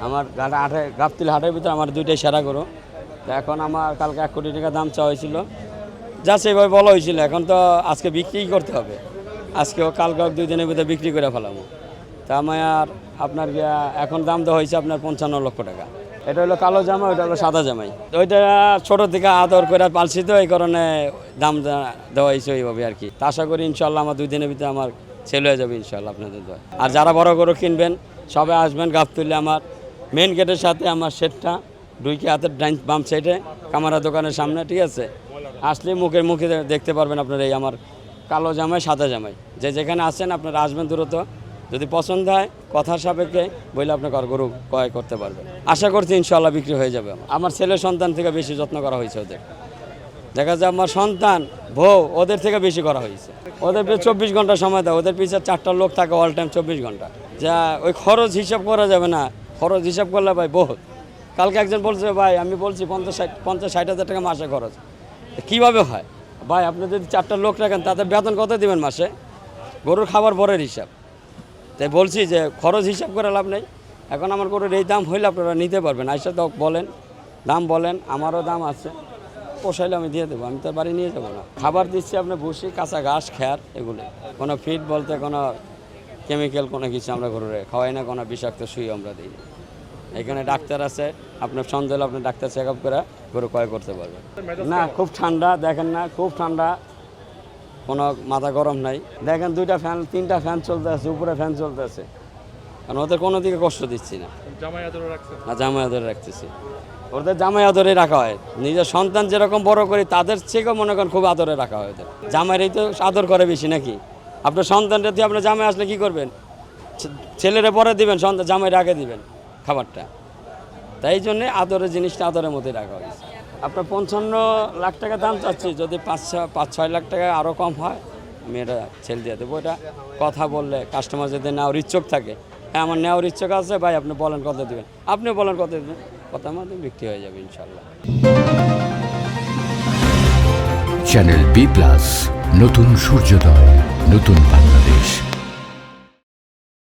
আমার গাবতলী হাটের ভিতরে আমার দুইটাই সেরা গরু। তো এখন আমার কালকে 1 কোটি টাকা দাম চাওয়া হয়েছিল, যা সেভাবে বলা হয়েছিল। এখন তো আজকে বিক্রি করতে হবে, আজকেও কালকেও 2 দিনের ভিতরে বিক্রি করে ফেলাবো। তা আমার আপনার এখন দাম দেওয়া হয়েছে আপনার 55 লক্ষ টাকা। এটা হলো কালো জামাই, ওইটা হলো সাদা জামাই। তো ওইটা ছোটো থেকে আদর করে পালছি, তো এই কারণে দাম দেওয়া হয়েছে ওইভাবে আর কি। তা আশা করি ইনশাল্লাহ আমার 2 দিনের ভিতরে আমার সেল হয়ে যাবে ইনশাল্লাহ আপনাদের দোয়া। আর যারা বড় গরু কিনবেন সবাই আসবেন গাবতলী আমার মেন গেটের সাথে আমার শেডটা, 2 হাতের বাম সাইডে কামারা দোকানের সামনে, ঠিক আছে? আসলে মুখে দেখতে পারবেন আপনারা এই আমার কালো জামাই সাদা জামাই। যে যেখানে আসছেন আপনারা আসবেন দ্রুত, যদি পছন্দ হয় কথার সাপেক্ষে বলে আপনার গরু ক্রয় করতে পারবেন। আশা করছি ইনশাল্লাহ বিক্রি হয়ে যাবে। আমার ছেলের সন্তান থেকে বেশি যত্ন করা হয়েছে ওদের। দেখা যায় আমার সন্তান বউ ওদের থেকে বেশি করা হয়েছে। ওদের 24 ঘন্টা সময় দেয়, ওদের পিছিয়ে 4টা লোক থাকে অল টাইম 24 ঘন্টা। যা ওই খরচ হিসাব করা যাবে না, খরচ হিসাব করলে ভাই বহুত। কালকে একজন বলছে ভাই, আমি বলছি 50-60 হাজার টাকা মাসে খরচ। কীভাবে হয় ভাই? আপনি যদি 4টা লোক রাখেন তাদের বেতন কত দেবেন মাসে? গরুর খাবার পরের হিসাব। তাই বলছি যে খরচ হিসাব করে লাভ নেই। এখন আমার গরুর এই দাম হইলে আপনারা নিতে পারবেন, আইসা তো বলেন, দাম বলেন, আমারও দাম আছে, পোষাইলে আমি দিয়ে দেবো। আমি তো বাড়ি নিয়ে যাবো না। খাবার দিচ্ছি আপনার ভুসি, কাঁচা ঘাস, খ্যার, এগুলো। কোনো ফিড বলতে কোনো কেমিক্যাল কোনো কিছু আমরা গরুরে খাওয়াই না, কোনো বিষাক্ত সুই আমরা দিই না। এখানে ডাক্তার আছে, আপনার সন্দেহ হলে আপনার ডাক্তার চেক আপ করে গরু ক্রয় করতে পারবেন। না খুব ঠান্ডা, দেখেন না খুব ঠান্ডা, কোনো মাথা গরম নাই। দেখেন 2টা ফ্যান 3টা ফ্যান চলতে আছে, উপরে ফ্যান চলতে আছে, কারণ ওদের কোনো দিকে কষ্ট দিচ্ছি না। জামাই আদরে রাখতেছি, ওদের জামাই আদরে রাখা হয়। নিজের সন্তান যেরকম বড় করি তাদের থেকেও মনে করেন খুব আদরে রাখা হয় ওদের। জামাইরাই তো আদর করে বেশি নাকি? আপনার সন্তানটা দিয়ে আপনার জামাই আসলে কি করবেন? ছেলেরা পরে দিবেন, সন্তান জামাইরা আগে দিবেন খাবারটা। তাই জন্যে আদরের জিনিসটা আদরের মধ্যে রাখা হয়েছে। আপনার 55 লাখ টাকা দাম চাচ্ছি, যদি 5-6 লাখ টাকা আরও কম হয় মেয়েরা ছেলে দিয়ে দেবো। এটা কথা বললে কাস্টমার যদি নেওয়ার ইচ্ছুক থাকে, হ্যাঁ আমার নেওয়ার ইচ্ছুক আছে ভাই, আপনি বলেন কত দেবেন, আপনি বলেন কত দেবেন, কথার মধ্যে বিক্রি হয়ে যাবে ইনশাল্লাহ। চ্যানেল B+, নতুন সূর্যোদয়, নতুন বাংলাদেশ।